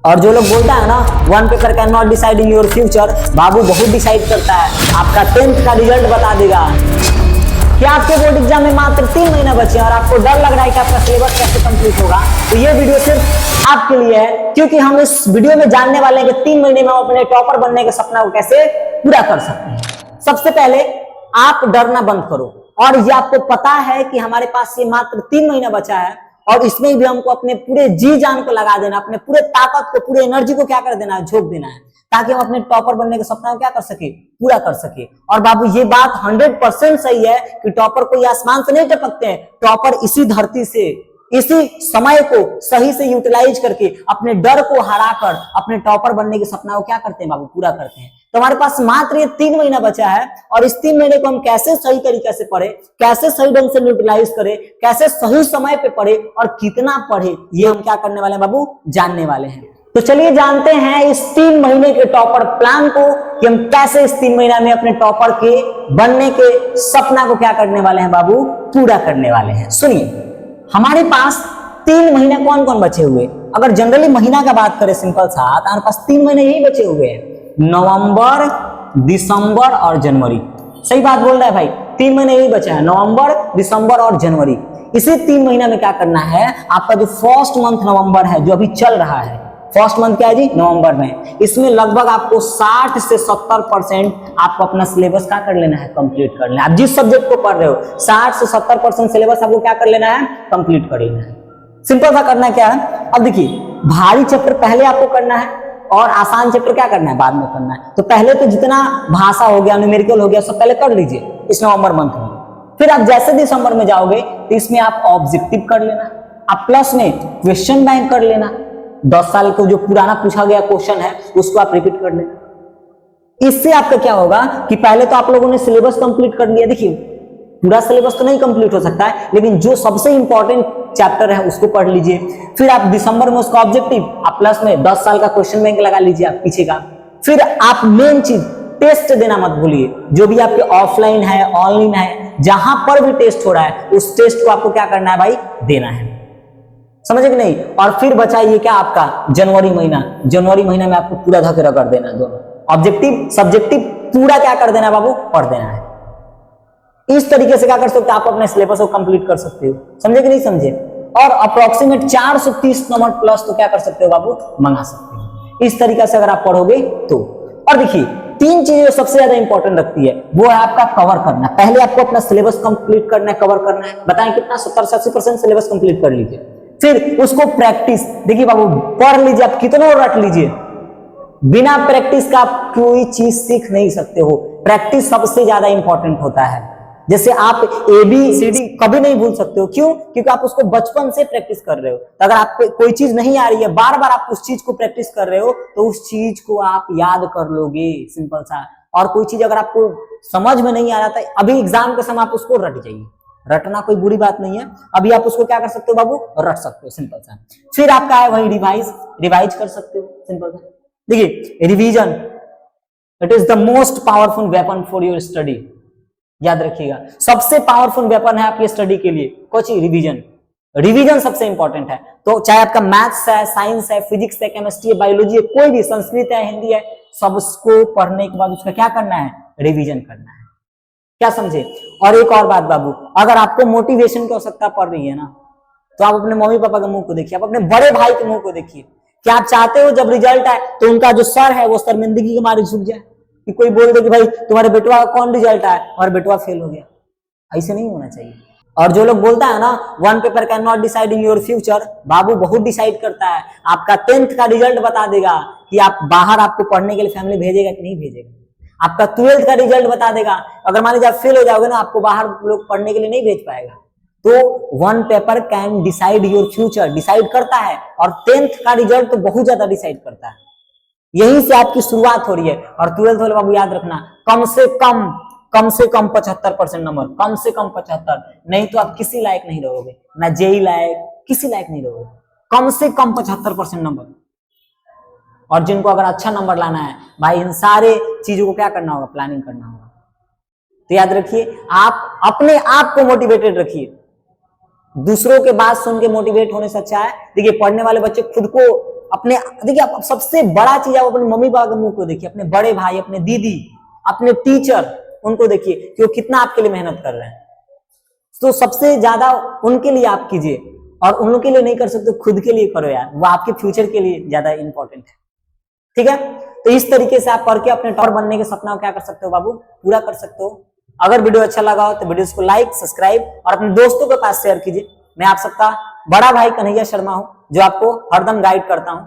और जो लोग बोलता है ना one paper can not deciding your future, बाबू बहुत डिसाइड करता है। आपका 10th का रिजल्ट बता देगा कि आपके बोर्ड एग्जाम में मात्र 3 महीना बचे और आपको डर लग रहा है कि आपका सिलेबस कैसे कंप्लीट होगा। तो ये वीडियो सिर्फ आपके लिए है, क्योंकि हम इस वीडियो में जानने वाले हैं कि 3 महीने में हम अपने टॉपर बनने के सपना को कैसे पूरा कर सकते हैं। सबसे पहले आप डरना बंद करो, और ये आपको पता है कि हमारे पास ये मात्र 3 महीना बचा है और इसमें भी हमको अपने पूरे जी जान को लगा देना, अपने पूरे ताकत को, पूरे एनर्जी को क्या कर देना है, झोंक देना है, ताकि हम अपने टॉपर बनने के सपना को क्या कर सके, पूरा कर सके। और बाबू ये बात 100% सही है कि टॉपर कोई आसमान से नहीं टपकते हैं, टॉपर इसी धरती से, इसी समय को सही से यूटिलाइज करके, अपने डर को हराकर अपने टॉपर बनने के सपना को क्या करते हैं बाबू, पूरा करते हैं। तो हमारे पास मात्र ये 3 महीना बचा है और इस 3 महीने को हम कैसे सही तरीके से पढ़े, कैसे सही ढंग से यूटिलाइज करें, कैसे सही समय पे पढ़े और कितना पढ़े, ये हम क्या करने वाले हैं बाबू, जानने वाले हैं। तो चलिए जानते हैं इस 3 महीने के टॉपर प्लान को कि हम कैसे इस 3 महीना में अपने टॉपर के बनने के सपना को क्या करने वाले हैं बाबू, पूरा करने वाले हैं। सुनिए, हमारे पास 3 महीने कौन कौन बचे हुए। अगर जनरली महीना का बात करें सिंपल सा, तो हमारे पास 3 महीने यही बचे हुए हैं, नवंबर, दिसंबर और जनवरी। सही बात बोल रहा है भाई, 3 महीने यही बचा है, नवंबर, दिसंबर और जनवरी। इसी 3 महीना में क्या करना है, आपका जो फर्स्ट मंथ नवंबर है जो अभी चल रहा है, फर्स्ट मंथ क्या है जी, नवंबर में, इसमें लगभग आपको 60 से 70% आपको अपना सिलेबस क्या कर लेना है, कंप्लीट कर लेना है। आप जिस सब्जेक्ट को पढ़ रहे हो 60 से 70% सिलेबस आपको क्या कर लेना है, कंप्लीट कर लेना है। सिंपल सा करना क्या है, अब देखिए, भारी चैप्टर पहले आपको करना है और आसान चैप्टर क्या करना है, बाद में करना है। तो पहले तो जितना भाषा हो गया, न्यूमेरिकल हो गया, सब पहले कर लीजिए इस नवंबर मंथ में। फिर आप जैसे दिसंबर में जाओगे तो इसमें आप ऑब्जेक्टिव कर लेना, आप प्लस में क्वेश्चन बैंक कर लेना, 10 साल को जो पुराना पूछा गया क्वेश्चन है उसको आप रिपीट कर लेना। इससे आपका क्या होगा कि पहले तो आप लोगों ने सिलेबस कंप्लीट कर लिया। देखिए, पूरा सिलेबस तो नहीं कंप्लीट हो सकता है, लेकिन जो सबसे इंपॉर्टेंट चैप्टर है उसको पढ़ लीजिए। फिर आप दिसंबर में उसका ऑब्जेक्टिव, आप प्लस में 10 साल का क्वेश्चन बैंक लगा लीजिए आप पीछे का। फिर आप मेन चीज टेस्ट देना मत भूलिए, जो भी आपके ऑफलाइन है, ऑनलाइन है, जहां पर भी टेस्ट हो रहा है उस टेस्ट को आपको क्या करना है भाई, देना है। समझे कि नहीं। और फिर बचा ये क्या आपका जनवरी महीना, जनवरी महीना में आपको पूरा धकेरा कर देना है, दोनों ऑब्जेक्टिव सब्जेक्टिव पूरा क्या कर देना है बाबू, पढ़ देना है। इस तरीके से क्या कर सकते हो, आप अपने सिलेबस को कंप्लीट कर सकते हो। समझे कि नहीं समझे। और अप्रोक्सीमेट 430 नंबर प्लस तो क्या कर सकते हो बाबू, मंगा सकते हो। इस तरीके से अगर आप पढ़ोगे तो। और देखिए, 3 चीजें सबसे ज्यादा इंपॉर्टेंट रखती है, वो है आपका कवर करना। पहले आपको अपना सिलेबस कंप्लीट करना है, कवर करना है। बताएं कितना, 70 से 80% सिलेबस कंप्लीट कर लीजिए। फिर उसको प्रैक्टिस, देखिए बाबू, पढ़ लीजिए, आप कितना रट लीजिए, बिना प्रैक्टिस का आप कोई चीज सीख नहीं सकते हो। प्रैक्टिस सबसे ज्यादा इंपॉर्टेंट होता है। जैसे आप ABCD कभी नहीं भूल सकते हो, क्यों, क्योंकि आप उसको बचपन से प्रैक्टिस कर रहे हो। तो अगर आपको कोई चीज नहीं आ रही है, बार बार आप उस चीज को प्रैक्टिस कर रहे हो, तो उस चीज को आप याद कर लोगे, सिंपल सा। और कोई चीज अगर आपको समझ में नहीं आ रहा था, अभी एग्जाम के समय आप उसको रट जाइए, रटना कोई बुरी बात नहीं है। अभी आप उसको क्या कर सकते हो बाबू, रट सकते हो, सिंपल सा। फिर आपका है वही रिवाइज कर सकते हो, सिंपल सा। देखिए, revision it is the most powerful weapon for your study. याद रखिएगा, सबसे पावरफुल वेपन है आपकी स्टडी के लिए कोची, रिवीजन। रिवीजन सबसे इंपॉर्टेंट है। तो चाहे आपका मैथ्स है, साइंस है, फिजिक्स है, केमिस्ट्री है, बायोलॉजी है, कोई भी, संस्कृत है, हिंदी है, सबको पढ़ने के बाद उसका क्या करना है, रिवीजन करना है। क्या समझे। और एक और बात बाबू, अगर आपको मोटिवेशन की आवश्यकता पड़ रही है ना, तो आप अपने मम्मी पापा के मुंह को देखिए, आप अपने बड़े भाई के मुंह को देखिए। क्या आप चाहते हो जब रिजल्ट आए तो उनका जो सर है वो शर्मिंदगी के मारे झुक जाए, कि कोई बोल दे कि भाई तुम्हारे बेटवा का कौन रिजल्ट आया और बेटवा फेल हो गया। ऐसे नहीं होना चाहिए। और जो लोग बोलता है ना one paper can not deciding your future, बाबू बहुत डिसाइड करता है। आपका 10th का रिजल्ट बता देगा कि आप बाहर आपको पढ़ने के लिए फैमिली भेजेगा कि नहीं भेजेगा। आपका 12th का रिजल्ट बता देगा, अगर मान लीजिए आप फेल हो जाओगे ना, आपको बाहर लोग पढ़ने के लिए नहीं भेज पाएगा। तो one paper can decide your future, decide करता है। और 10th का रिजल्ट तो बहुत ज्यादा डिसाइड करता है। यहीं से आपकी शुरुआत हो रही है। और 12th वाले बाबू याद रखना, कम से कम 75% नंबर, कम से कम 75, नहीं तो आप किसी लायक नहीं रहोगे, ना जेई लायक, किसी लायक नहीं रहोगे। कम से कम 75% नंबर। और जिनको अगर अच्छा नंबर लाना है भाई, इन सारे चीजों को क्या करना होगा, प्लानिंग करना होगा। तो याद रखिए, आप अपने आप को मोटिवेटेड रखिए। दूसरों के बात सुन के मोटिवेट होने से अच्छा है, देखिए, पढ़ने वाले बच्चे खुद को अपने, देखिए आप सबसे बड़ा चीज आप अपने मम्मी पापा के मुंह को देखिए, अपने बड़े भाई, अपने दीदी, अपने टीचर, उनको देखिए कि वो कितना आपके लिए मेहनत कर रहे हैं। तो सबसे ज्यादा उनके लिए आप कीजिए, और उन लोग के लिए नहीं कर सकते खुद के लिए करो यार, वो आपके फ्यूचर के लिए ज्यादा इंपॉर्टेंट है। ठीक है, तो इस तरीके से आप पढ़ के अपने टॉपर बनने के सपना को क्या कर सकते हो बाबू, पूरा कर सकते हो। अगर वीडियो अच्छा लगा हो तो वीडियो को लाइक, सब्सक्राइब और अपने दोस्तों के पास शेयर कीजिए। मैं आप सबका बड़ा भाई कन्हैया शर्मा हूं, जो आपको हरदम गाइड करता हूं।